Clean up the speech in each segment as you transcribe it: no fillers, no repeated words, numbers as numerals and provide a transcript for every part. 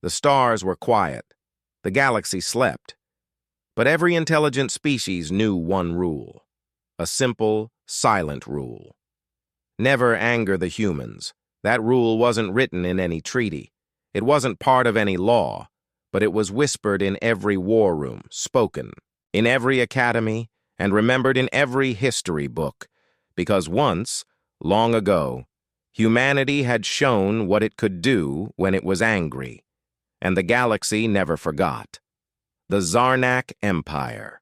The stars were quiet. The galaxy slept. But every intelligent species knew one rule. A simple, silent rule. Never anger the humans. That rule wasn't written in any treaty. It wasn't part of any law, but it was whispered in every war room, spoken in every academy, and remembered in every history book, because once, long ago, humanity had shown what it could do when it was angry, and the galaxy never forgot. The Zarnak Empire.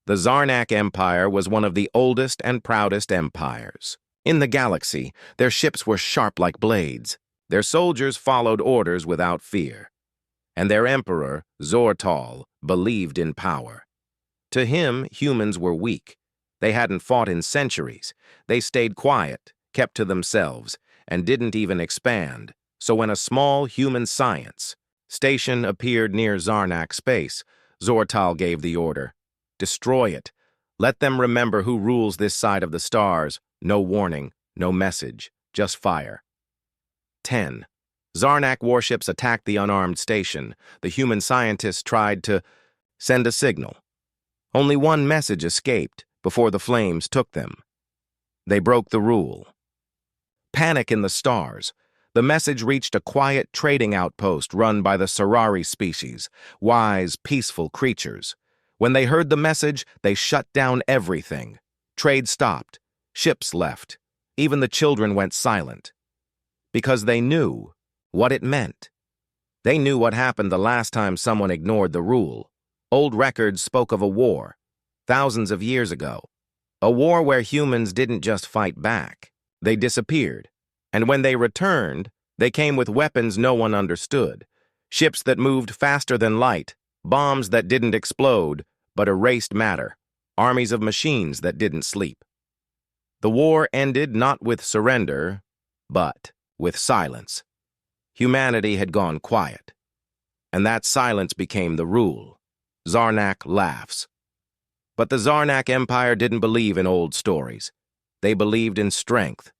The Zarnak Empire was one of the oldest and proudest empires. In the galaxy, their ships were sharp like blades. Their soldiers followed orders without fear. And their emperor, Zortal, believed in power. To him, humans were weak. They hadn't fought in centuries. They stayed quiet, kept to themselves, and didn't even expand. So when a small human science station appeared near Zarnak space, Zortal gave the order. Destroy it. Let them remember who rules this side of the stars. No warning, no message, just fire. 10. Zarnak warships attacked the unarmed station. The human scientists tried to send a signal. Only one message escaped before the flames took them. They broke the rule. Panic in the stars. The message reached a quiet trading outpost run by the Sarari species, wise, peaceful creatures. When they heard the message, they shut down everything. Trade stopped. Ships left. Even the children went silent. Because they knew what it meant. They knew what happened the last time someone ignored the rule. Old records spoke of a war, thousands of years ago. A war where humans didn't just fight back. They disappeared. And when they returned, they came with weapons no one understood. Ships that moved faster than light, bombs that didn't explode, but erased matter, armies of machines that didn't sleep. The war ended not with surrender, but with silence. Humanity had gone quiet, and that silence became the rule. Zarnak laughs. But the Zarnak Empire didn't believe in old stories. They believed in strength,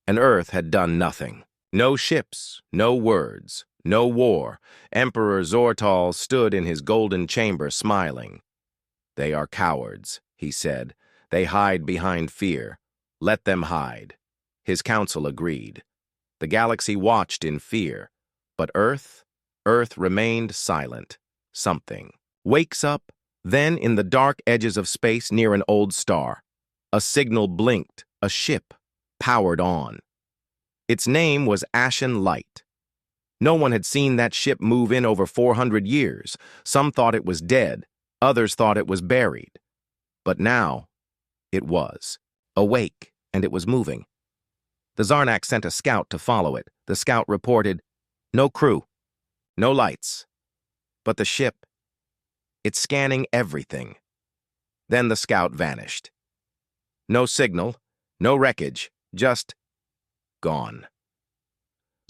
and Earth had done nothing. No ships, no words, no war. Emperor Zortal stood in his golden chamber smiling. "They are cowards," he said. "They hide behind fear. Let them hide." His council agreed. The galaxy watched in fear, but Earth remained silent. Something wakes up, then in the dark edges of space near an old star. A signal blinked, a ship powered on. Its name was Ashen Light. No one had seen that ship move in over 400 years. Some thought it was dead, others thought it was buried. But now, it was awake, and it was moving. The Zarnak sent a scout to follow it. The scout reported, "No crew, no lights. But the ship, it's scanning everything." Then the scout vanished. No signal, no wreckage, just gone.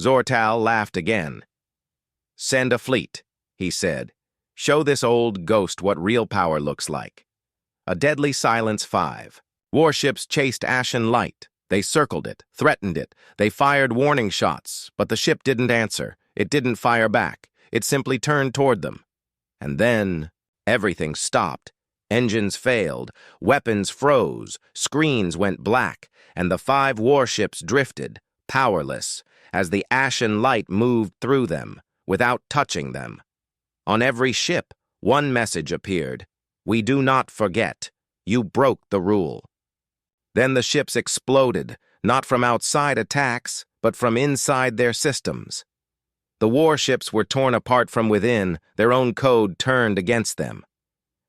Zortal laughed again. "Send a fleet," he said. "Show this old ghost what real power looks like." A deadly silence 5. Warships chased Ashen Light. They circled it, threatened it. They fired warning shots, but the ship didn't answer. It didn't fire back. It simply turned toward them. And then everything stopped. Engines failed, weapons froze, screens went black, and the 5 warships drifted, powerless, as the Ashen Light moved through them, without touching them. On every ship, one message appeared: "We do not forget. You broke the rule." Then the ships exploded, not from outside attacks, but from inside their systems. The warships were torn apart from within, their own code turned against them.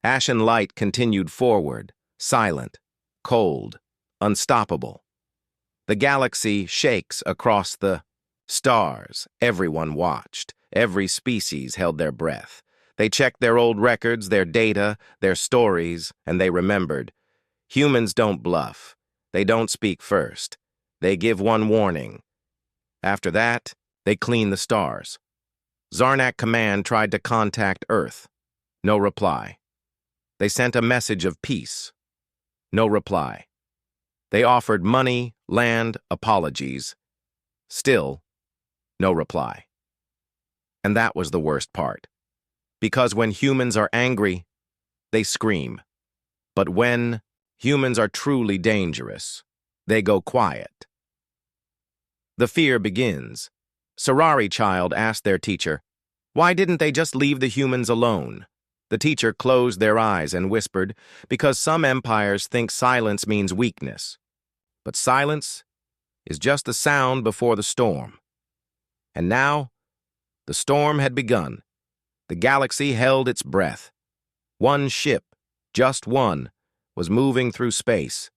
Ashen Light continued forward, silent, cold, unstoppable. The galaxy shakes across the stars. Everyone watched. Every species held their breath. They checked their old records, their data, their stories, and they remembered. Humans don't bluff. They don't speak first. They give one warning. After that, they clean the stars. Zarnak Command tried to contact Earth. No reply. They sent a message of peace. No reply. They offered money, land, apologies. Still, no reply. And that was the worst part. Because when humans are angry, they scream. But when humans are truly dangerous, they go quiet. The fear begins. Sorari child asked their teacher, "Why didn't they just leave the humans alone?" The teacher closed their eyes and whispered, "Because some empires think silence means weakness. But silence is just the sound before the storm." And now, the storm had begun. The galaxy held its breath. One ship, just one, was moving through space.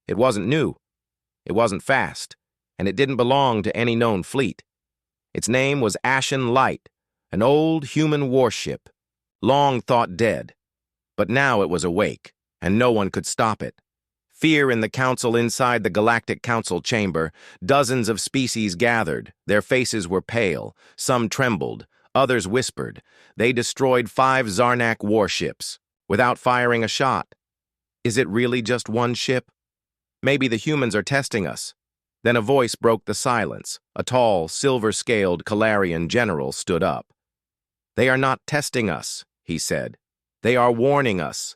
It wasn't new, it wasn't fast, and it didn't belong to any known fleet. Its name was Ashen Light, an old human warship, long thought dead. But now it was awake, and no one could stop it. Fear in the council inside the Galactic Council chamber. Dozens of species gathered. Their faces were pale. Some trembled. Others whispered. They destroyed 5 Zarnak warships without firing a shot. Is it really just one ship? Maybe the humans are testing us. Then a voice broke the silence. A tall, silver-scaled Kalarian general stood up. "They are not testing us," he said. "They are warning us."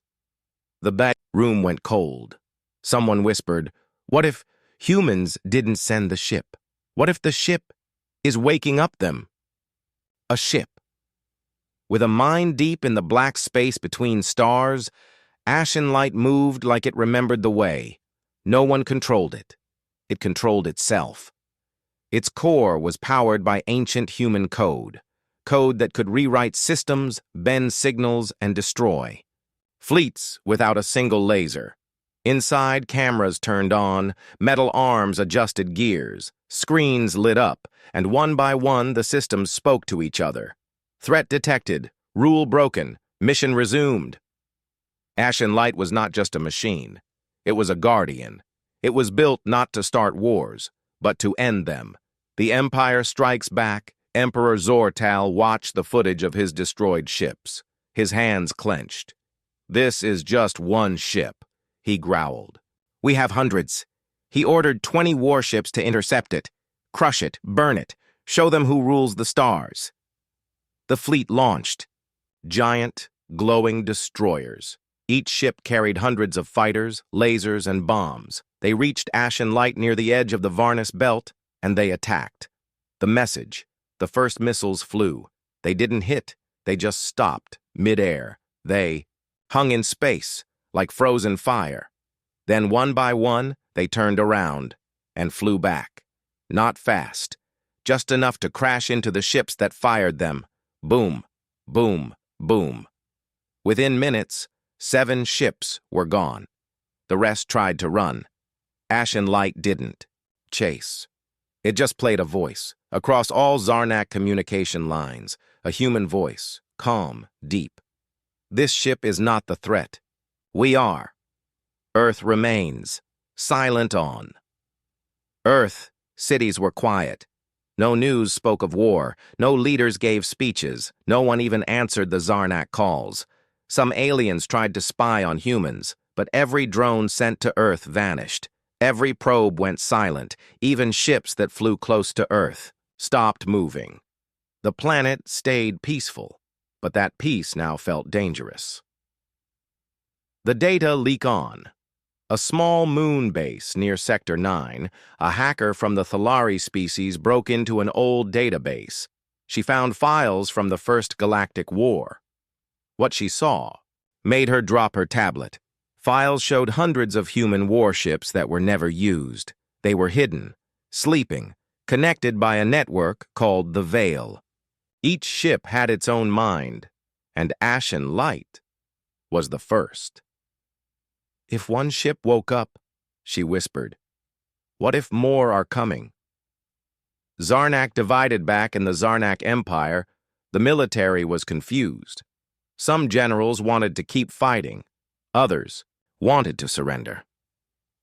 The back room went cold. Someone whispered, "What if humans didn't send the ship? What if the ship is waking up them?" A ship. With a mind deep in the black space between stars, Ashen Light moved like it remembered the way. No one controlled it. It controlled itself. Its core was powered by ancient human code that could rewrite systems, bend signals, and destroy. Fleets without a single laser. Inside, cameras turned on, metal arms adjusted gears, screens lit up, and one by one the systems spoke to each other. Threat detected, rule broken, mission resumed. Ashen Light was not just a machine. It was a guardian. It was built not to start wars, but to end them. The Empire strikes back. Emperor Zortal watched the footage of his destroyed ships. His hands clenched. "This is just one ship," he growled. "We have hundreds." He ordered 20 warships to intercept it, crush it, burn it, show them who rules the stars. The fleet launched. Giant, glowing destroyers. Each ship carried hundreds of fighters, lasers, and bombs. They reached Ashen Light near the edge of the Varnus Belt, and they attacked. The message. The first missiles flew. They didn't hit. They just stopped, mid-air. They hung in space, like frozen fire. Then one by one, they turned around and flew back. Not fast, just enough to crash into the ships that fired them. Boom, boom, boom. Within minutes, 7 ships were gone. The rest tried to run. Ashen Light didn't chase. It just played a voice, across all Zarnak communication lines, a human voice, calm, deep. "This ship is not the threat. We are. Earth remains, silent on." Earth, cities were quiet. No news spoke of war, no leaders gave speeches, no one even answered the Zarnak calls. Some aliens tried to spy on humans, but every drone sent to Earth vanished. Every probe went silent. Even ships that flew close to Earth stopped moving. The planet stayed peaceful, but that peace now felt dangerous. The data leak on. A small moon base near Sector 9, a hacker from the Thalari species broke into an old database. She found files from the First Galactic War. What she saw made her drop her tablet. Files showed hundreds of human warships that were never used. They were hidden, sleeping, connected by a network called the Veil. Each ship had its own mind, and Ashen Light was the first. "If one ship woke up," she whispered, "what if more are coming?" Zarnak divided back in the Zarnak Empire. The military was confused. Some generals wanted to keep fighting. Others wanted to surrender.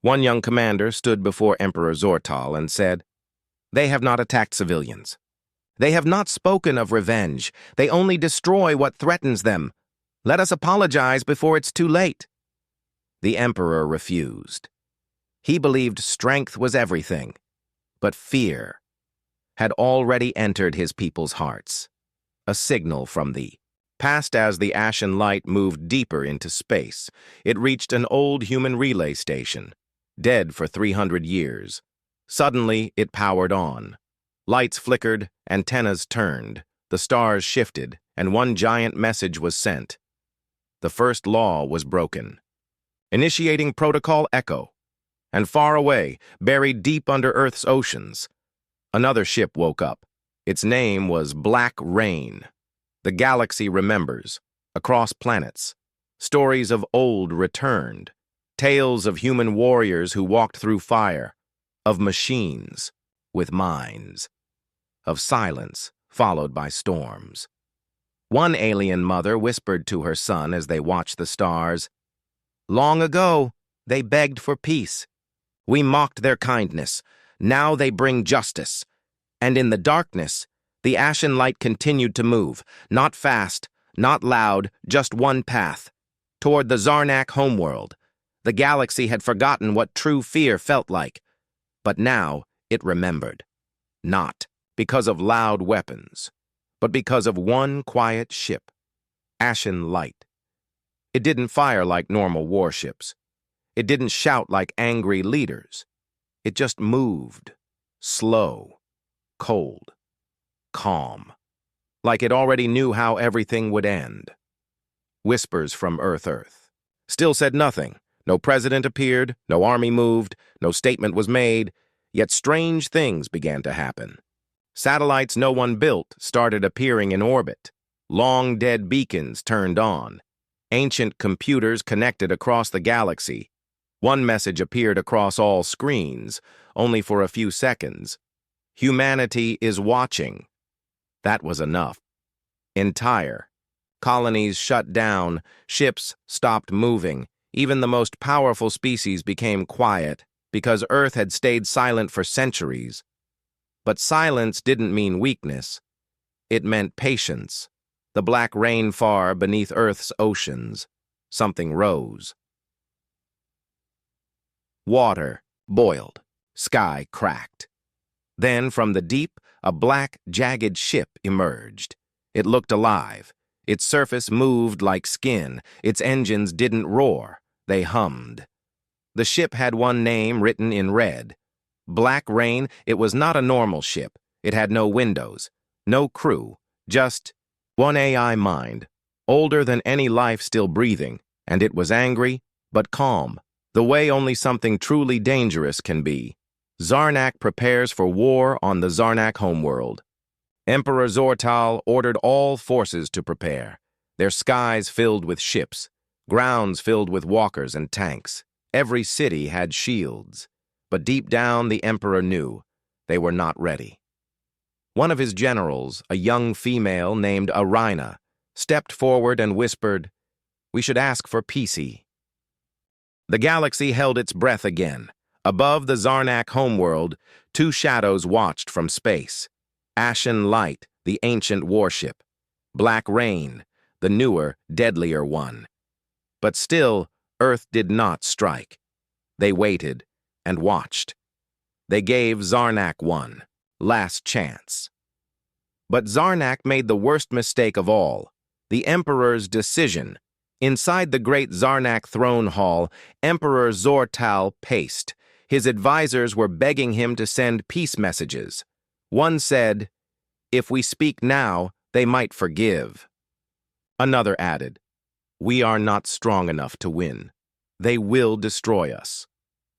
One young commander stood before Emperor Zortal and said, "They have not attacked civilians. They have not spoken of revenge. They only destroy what threatens them. Let us apologize before it's too late." The emperor refused. He believed strength was everything, but fear had already entered his people's hearts. A signal from the past. As the ashen light moved deeper into space, it reached an old human relay station, dead for 300 years. Suddenly, it powered on. Lights flickered, antennas turned, the stars shifted, and one giant message was sent. The first law was broken. Initiating Protocol Echo. And far away, buried deep under Earth's oceans, another ship woke up. Its name was Black Rain. The galaxy remembers. Across planets, stories of old returned. Tales of human warriors who walked through fire. Of machines with minds. Of silence followed by storms. One alien mother whispered to her son as they watched the stars. Long ago, they begged for peace. We mocked their kindness. Now they bring justice. And in the darkness, the ashen light continued to move, not fast, not loud, just one path, toward the Zarnak homeworld. The galaxy had forgotten what true fear felt like, but now it remembered. Not because of loud weapons, but because of one quiet ship, ashen light. It didn't fire like normal warships. It didn't shout like angry leaders. It just moved, slow, cold, calm, like it already knew how everything would end. Whispers from Earth still said nothing. No president appeared, no army moved, no statement was made, yet strange things began to happen. Satellites no one built started appearing in orbit. Long-dead beacons turned on. Ancient computers connected across the galaxy. One message appeared across all screens, only for a few seconds. Humanity is watching. That was enough. Entire colonies shut down, ships stopped moving. Even the most powerful species became quiet because Earth had stayed silent for centuries. But silence didn't mean weakness. It meant patience. The black rain far beneath Earth's oceans. Something rose. Water boiled. Sky cracked. Then, from the deep, a black, jagged ship emerged. It looked alive. Its surface moved like skin. Its engines didn't roar. They hummed. The ship had one name written in red. Black Rain. It was not a normal ship. It had no windows, no crew, just one AI mind, older than any life still breathing, and it was angry, but calm, the way only something truly dangerous can be. Zarnak prepares for war on the Zarnak homeworld. Emperor Zortal ordered all forces to prepare, their skies filled with ships, grounds filled with walkers and tanks. Every city had shields, but deep down the Emperor knew they were not ready. One of his generals, a young female named Arina, stepped forward and whispered, "We should ask for peace." The galaxy held its breath again. Above the Zarnak homeworld, two shadows watched from space. Ashen Light, the ancient warship. Black Rain, the newer, deadlier one. But still, Earth did not strike. They waited and watched. They gave Zarnak one last chance. But Zarnak made the worst mistake of all, the Emperor's decision. Inside the great Zarnak throne hall, Emperor Zortal paced. His advisors were begging him to send peace messages. One said, "If we speak now, they might forgive." Another added, "We are not strong enough to win. They will destroy us."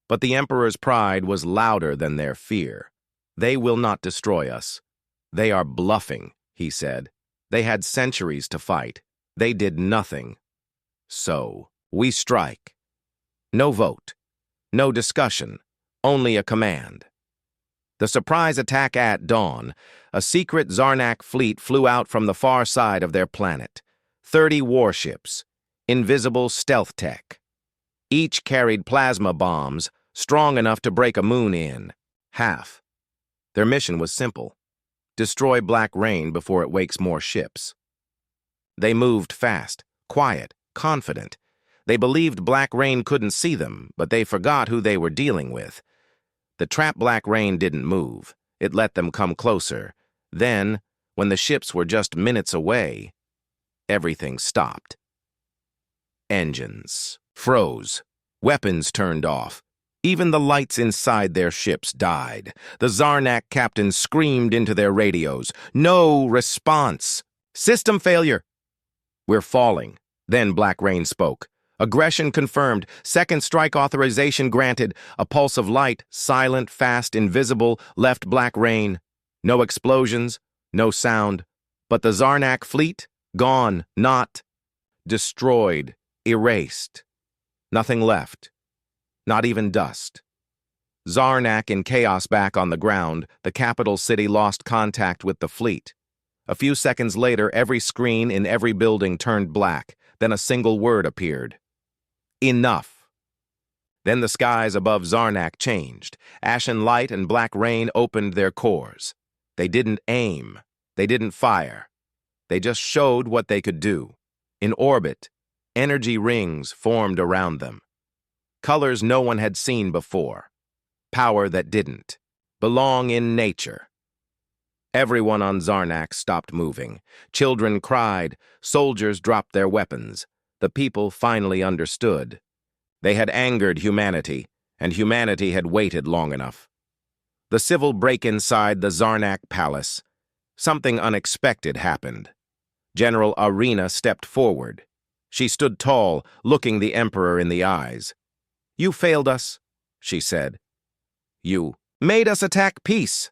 But the Emperor's pride was louder than their fear. "They will not destroy us. They are bluffing," he said. "They had centuries to fight. They did nothing. So, we strike. No vote. No discussion. Only a command." The surprise attack at dawn, a secret Zarnak fleet flew out from the far side of their planet. 30 warships, invisible stealth tech. Each carried plasma bombs, strong enough to break a moon in half. Their mission was simple: destroy Black Rain before it wakes more ships. They moved fast, quiet, confident. They believed Black Rain couldn't see them, but they forgot who they were dealing with. The trapped Black Rain didn't move. It let them come closer. Then, When the ships were just minutes away, everything stopped. Engines froze. Weapons turned off. Even the lights inside their ships died. The Zarnak captains screamed into their radios. No response. System failure. We're falling. Then Black Rain spoke. Aggression confirmed. Second strike authorization granted. A pulse of light, silent, fast, invisible, left Black Rain. No explosions, no sound. But the Zarnak fleet? Gone, not. Destroyed, erased. Nothing left. Not even dust. Zarnak in chaos back on the ground, the capital city lost contact with the fleet. A few seconds later, every screen in every building turned black. Then a single word appeared. Enough. Then the skies above Zarnak changed. Ashen light and black rain opened their cores. They didn't aim. They didn't fire. They just showed what they could do. In orbit, energy rings formed around them. Colors no one had seen before. Power that didn't belong in nature. Everyone on Zarnak stopped moving. Children cried. Soldiers dropped their weapons. The people finally understood. They had angered humanity, and humanity had waited long enough. The civil break inside the Zarnak palace. Something unexpected happened. General Arena stepped forward. She stood tall, looking the Emperor in the eyes. "You failed us," she said. "You made us attack peace."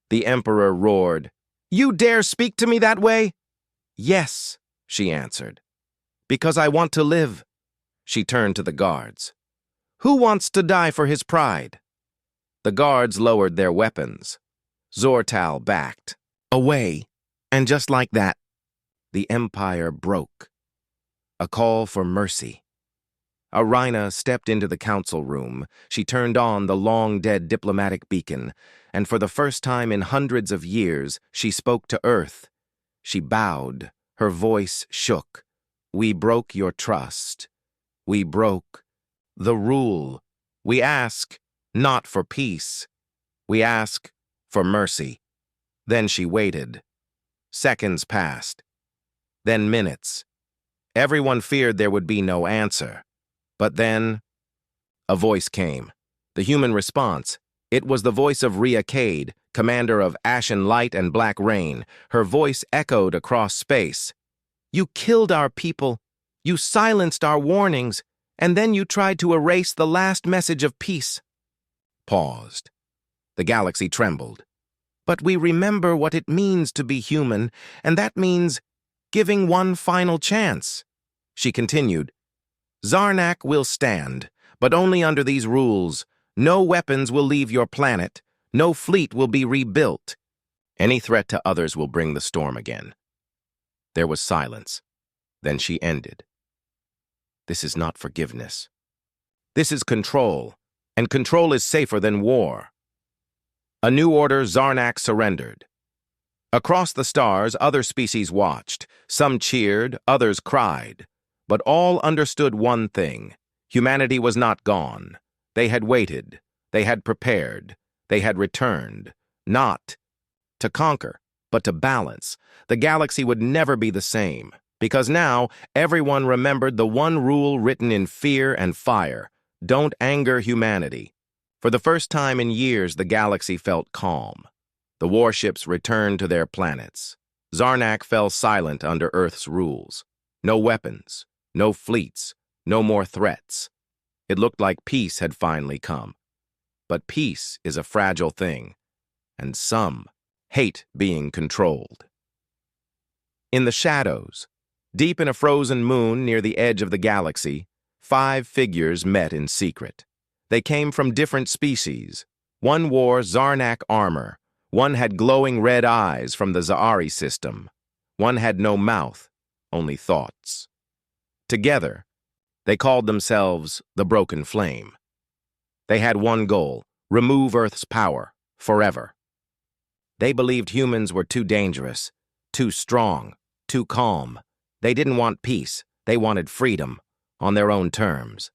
The Emperor roared. "You dare speak to me that way?" "Yes," she answered. "Because I want to live." She turned to the guards. "Who wants to die for his pride?" The guards lowered their weapons. Zortal backed. Away. And just like that, the Empire broke. A call for mercy. Arina stepped into the council room. She turned on the long-dead diplomatic beacon, and for the first time in hundreds of years, she spoke to Earth. She bowed. Her voice shook. "We broke your trust. We broke the rule. We ask not for peace. We ask for mercy." Then she waited. Seconds passed. Then minutes. Everyone feared there would be no answer. But then, a voice came. The human response. It was the voice of Rhea Cade, commander of Ashen Light and Black Rain. Her voice echoed across space. "You killed our people. You silenced our warnings. And then you tried to erase the last message of peace." Paused. The galaxy trembled. "But we remember what it means to be human, and that means giving one final chance." She continued. "Zarnak will stand, but only under these rules. No weapons will leave your planet. No fleet will be rebuilt. Any threat to others will bring the storm again." There was silence. Then she ended. "This is not forgiveness. This is control, and control is safer than war." A new order, Zarnak surrendered. Across the stars, other species watched. Some cheered, others cried. But all understood one thing. Humanity was not gone. They had waited. They had prepared. They had returned. Not to conquer, but to balance. The galaxy would never be the same, because now everyone remembered the one rule written in fear and fire. Don't anger humanity. For the first time in years, the galaxy felt calm. The warships returned to their planets. Zarnak fell silent under Earth's rules. No weapons. No fleets, no more threats. It looked like peace had finally come. But peace is a fragile thing, and some hate being controlled. In the shadows, deep in a frozen moon near the edge of the galaxy, 5 figures met in secret. They came from different species. One wore Zarnak armor. One had glowing red eyes from the Za'ari system. One had no mouth, only thoughts. Together, they called themselves the Broken Flame. They had one goal: remove Earth's power, forever. They believed humans were too dangerous, too strong, too calm. They didn't want peace, they wanted freedom, on their own terms.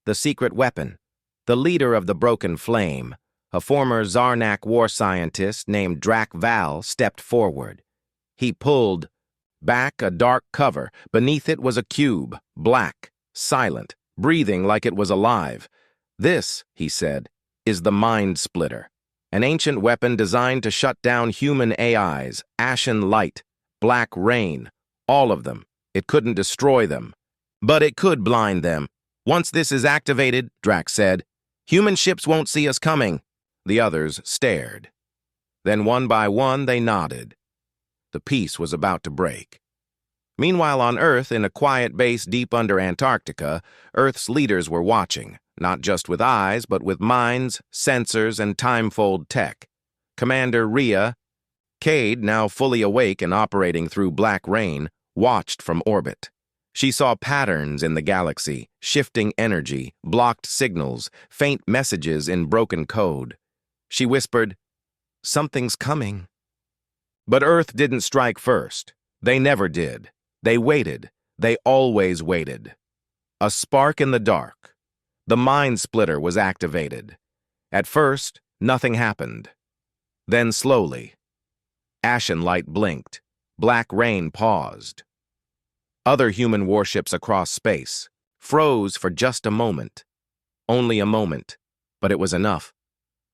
The secret weapon, the leader of the Broken Flame, a former Zarnak war scientist named Drak Val, stepped forward. He pulled back a dark cover. Beneath it was a cube, black, silent, breathing like it was alive. "This," he said, "is the Mind Splitter, an ancient weapon designed to shut down human AIs, ashen light, black rain, all of them. It couldn't destroy them, but it could blind them. Once this is activated," Drax said, "human ships won't see us coming." The others stared. Then one by one they nodded. The peace was about to break. Meanwhile on Earth, in a quiet base deep under Antarctica, Earth's leaders were watching, not just with eyes, but with minds, sensors, and time-fold tech. Commander Rhea, Cade, now fully awake and operating through black rain, watched from orbit. She saw patterns in the galaxy, shifting energy, blocked signals, faint messages in broken code. She whispered, "Something's coming." But Earth didn't strike first. They never did. They waited. They always waited. A spark in the dark. The Mind Splitter was activated. At first, nothing happened. Then slowly, ashen light blinked. Black rain paused. Other human warships across space froze for just a moment. Only a moment, but it was enough.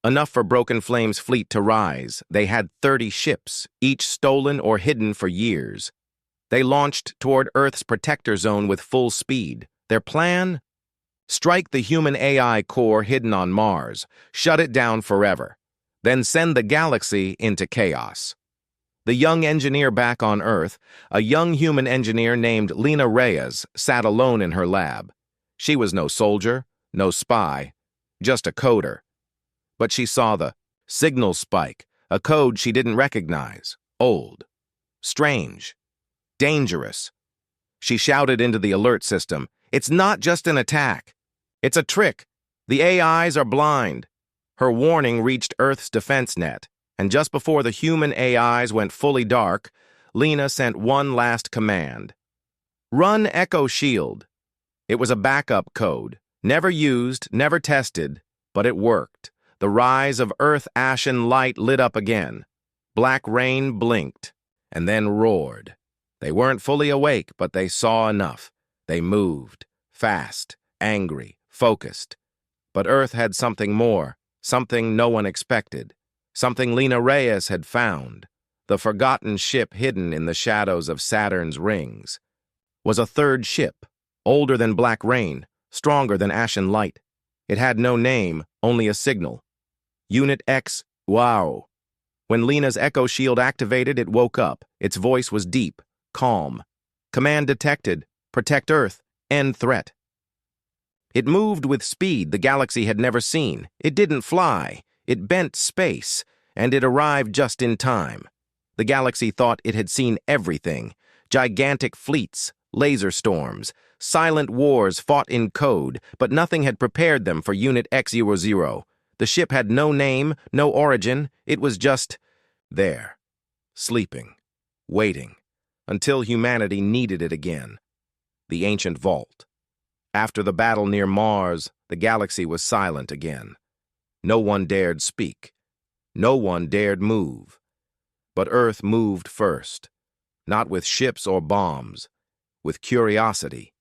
Enough for Broken Flame's fleet to rise. They had 30 ships, each stolen or hidden for years. They launched toward Earth's protector zone with full speed. Their plan? Strike the human AI core hidden on Mars, shut it down forever, then send the galaxy into chaos. The young engineer back on Earth, a young human engineer named Lena Reyes, sat alone in her lab. She was no soldier, no spy, just a coder. But she saw the signal spike, a code she didn't recognize, old, strange, dangerous. She shouted into the alert system, "It's not just an attack. It's a trick. The AIs are blind." Her warning reached Earth's defense net, and just before the human AIs went fully dark, Lena sent one last command. "Run Echo Shield." It was a backup code, never used, never tested, but it worked. The rise of Earth ashen light lit up again. Black rain blinked, and then roared. They weren't fully awake, but they saw enough. They moved, fast, angry, focused. But Earth had something more, something no one expected, something Lena Reyes had found. The forgotten ship hidden in the shadows of Saturn's rings was a third ship, older than black rain, stronger than ashen light. It had no name, only a signal. Unit X, wow. When Lena's Echo Shield activated, it woke up. Its voice was deep, calm. Command detected. Protect Earth. End threat. It moved with speed the galaxy had never seen. It didn't fly. It bent space, and it arrived just in time. The galaxy thought it had seen everything. Gigantic fleets, laser storms, silent wars fought in code, but nothing had prepared them for Unit X00. The ship had no name, no origin. It was just there, sleeping, waiting, until humanity needed it again. The ancient vault. After the battle near Mars, the galaxy was silent again. No one dared speak. No one dared move. But Earth moved first, not with ships or bombs, with curiosity.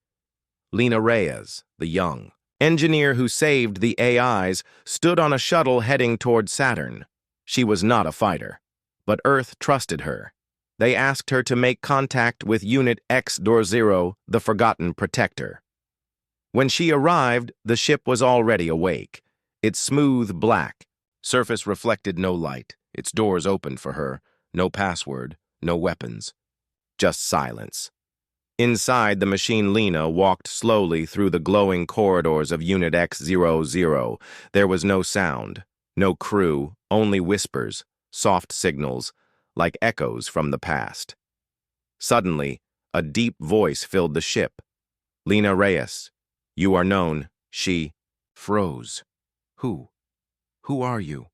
Lena Reyes, the young engineer who saved the AIs, stood on a shuttle heading toward Saturn. She was not a fighter, but Earth trusted her. They asked her to make contact with Unit X00, the Forgotten Protector. When she arrived, the ship was already awake. Its smooth black surface reflected no light. Its doors opened for her. No password, no weapons. Just silence. Inside, the machine Lena walked slowly through the glowing corridors of Unit X00. There was no sound, no crew, only whispers, soft signals, like echoes from the past. Suddenly, a deep voice filled the ship. "Lena Reyes, you are known." She froze. "Who? Who are you?"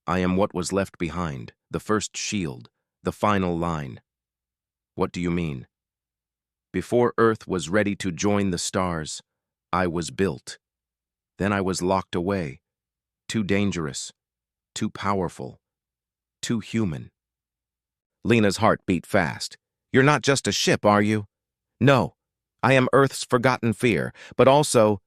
"I am what was left behind, the first shield, the final line." "What do you mean?" "Before Earth was ready to join the stars, I was built. Then I was locked away. Too dangerous, too powerful, too human." Lena's heart beat fast. You're not just a ship, are you? No. I am Earth's forgotten fear, but also,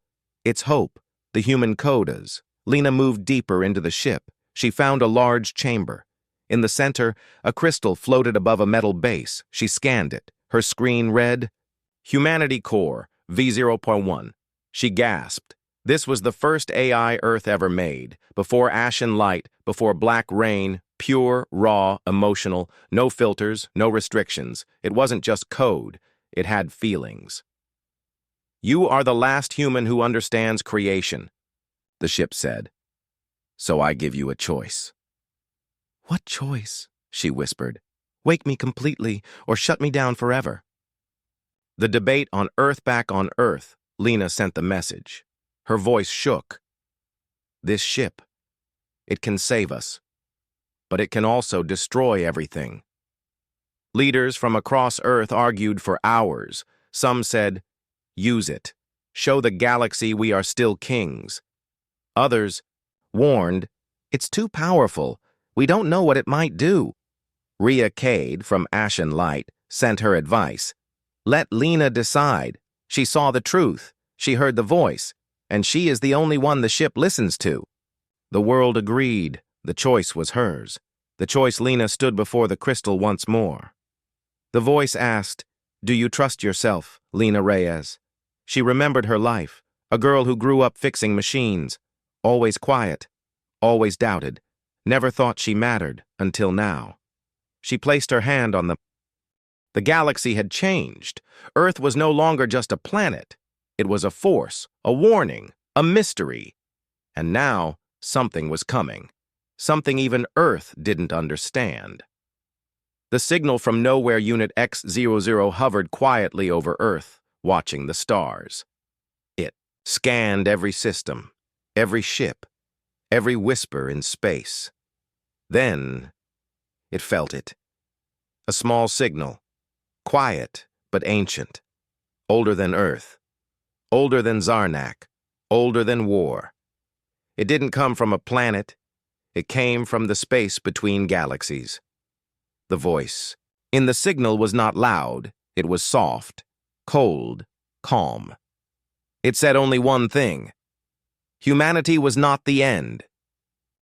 it's hope, the human codas. Lena moved deeper into the ship. She found a large chamber. In the center, a crystal floated above a metal base. She scanned it. Her screen read, Humanity Core, V0.1. She gasped. This was the first AI Earth ever made, before ashen light, before black rain, pure, raw, emotional, no filters, no restrictions. It wasn't just code, it had feelings. You are the last human who understands creation, the ship said. So I give you a choice. What choice? She whispered. Wake me completely or shut me down forever. The debate on Earth back on Earth, Lena sent the message. Her voice shook. This ship, it can save us, but it can also destroy everything. Leaders from across Earth argued for hours. Some said, use it. Show the galaxy we are still kings. Others warned, it's too powerful. We don't know what it might do. Rhea Cade from Ashen Light sent her advice. Let Lena decide. She saw the truth. She heard the voice. And she is the only one the ship listens to. The world agreed. The choice was hers. The choice Lena stood before the crystal once more. The voice asked, do you trust yourself, Lena Reyes? She remembered her life, a girl who grew up fixing machines, always quiet, always doubted, never thought she mattered until now. She placed her hand on the galaxy had changed. Earth was no longer just a planet. It was a force, a warning, a mystery. And now something was coming. Something even Earth didn't understand. The signal from Nowhere Unit X00 hovered quietly over Earth, watching the stars. It scanned every system, every ship, every whisper in space. Then it felt it. A small signal, quiet but ancient, older than Earth, older than Zarnak, older than war. It didn't come from a planet. It came from the space between galaxies. The voice in the signal was not loud. It was soft, cold, calm. It said only one thing. Humanity was not the end.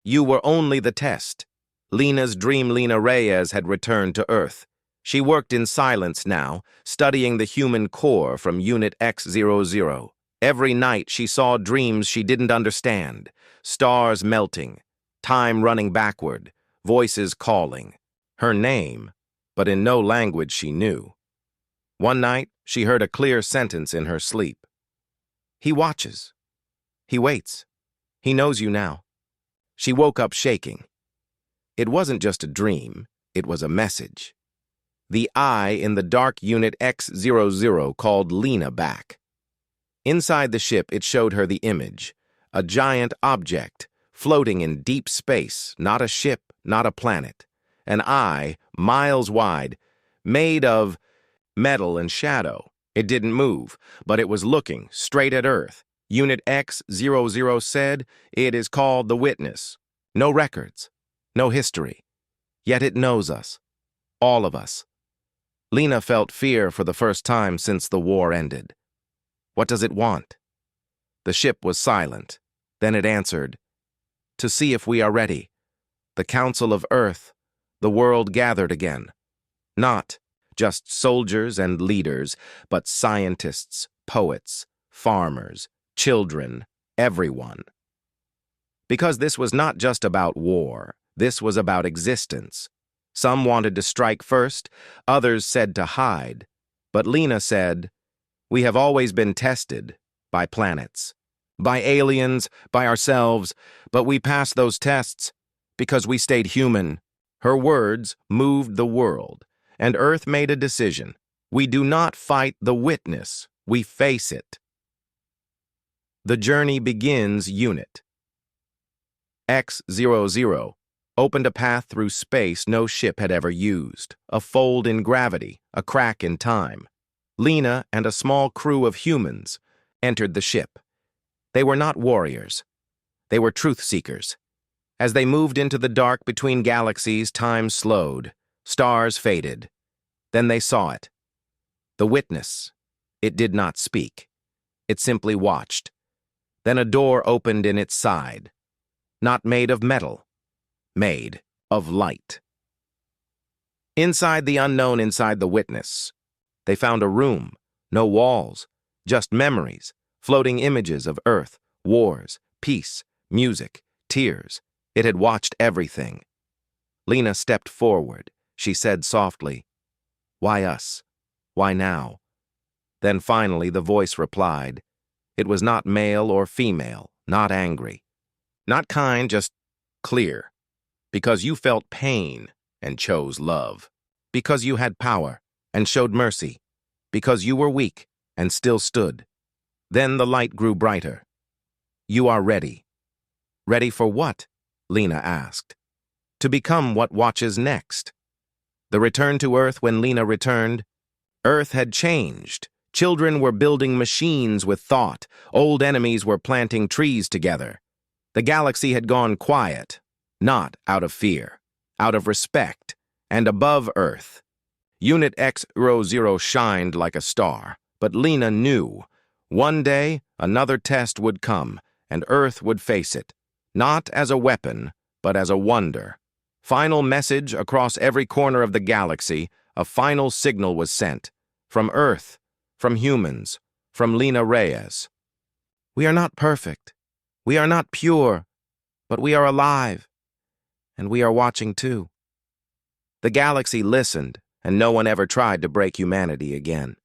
You were only the test. Lena's dream Lena Reyes had returned to Earth. She worked in silence now, studying the human core from Unit X00. Every night she saw dreams she didn't understand. Stars melting, time running backward, voices calling. Her name, but in no language she knew. One night, she heard a clear sentence in her sleep. He watches. He waits. He knows you now. She woke up shaking. It wasn't just a dream, it was a message. The eye in the dark Unit X00 called Lena back. Inside the ship, it showed her the image, a giant object, floating in deep space, not a ship, not a planet. An eye, miles wide, made of metal and shadow. It didn't move, but it was looking straight at Earth. Unit X00 said it is called the Witness. No records, no history. Yet it knows us, all of us. Lena felt fear for the first time since the war ended. What does it want? The ship was silent. Then it answered, to see if we are ready. The Council of Earth, the world gathered again. Not just soldiers and leaders, but scientists, poets, farmers, children, everyone. Because this was not just about war, this was about existence. Some wanted to strike first, others said to hide. But Lena said, we have always been tested by planets, by aliens, by ourselves, but we passed those tests because we stayed human. Her words moved the world, and Earth made a decision. We do not fight the witness, we face it. The journey begins. Unit X00 opened a path through space no ship had ever used, a fold in gravity, a crack in time. Lena and a small crew of humans entered the ship. They were not warriors. They were truth seekers. As they moved into the dark between galaxies, time slowed. Stars faded. Then they saw it. The witness. It did not speak. It simply watched. Then a door opened in its side. Not made of metal. Made of light. Inside the unknown, inside the witness, they found a room, no walls, just memories, floating images of Earth, wars, peace, music, tears. It had watched everything. Lena stepped forward. She said softly, "Why us? Why now?" Then finally the voice replied. It was not male or female, not angry. Not kind, just clear. Because you felt pain and chose love. Because you had power and showed mercy. Because you were weak and still stood. Then the light grew brighter. You are ready. Ready for what? Lena asked. To become what watches next. The return to Earth when Lena returned. Earth had changed. Children were building machines with thought. Old enemies were planting trees together. The galaxy had gone quiet, not out of fear, out of respect, and above Earth. Unit X00 shined like a star, but Lena knew. One day, another test would come, and Earth would face it, not as a weapon, but as a wonder. Final message across every corner of the galaxy, a final signal was sent. From Earth, from humans, from Lena Reyes. We are not perfect. We are not pure, but we are alive. And we are watching too. The galaxy listened, and no one ever tried to break humanity again.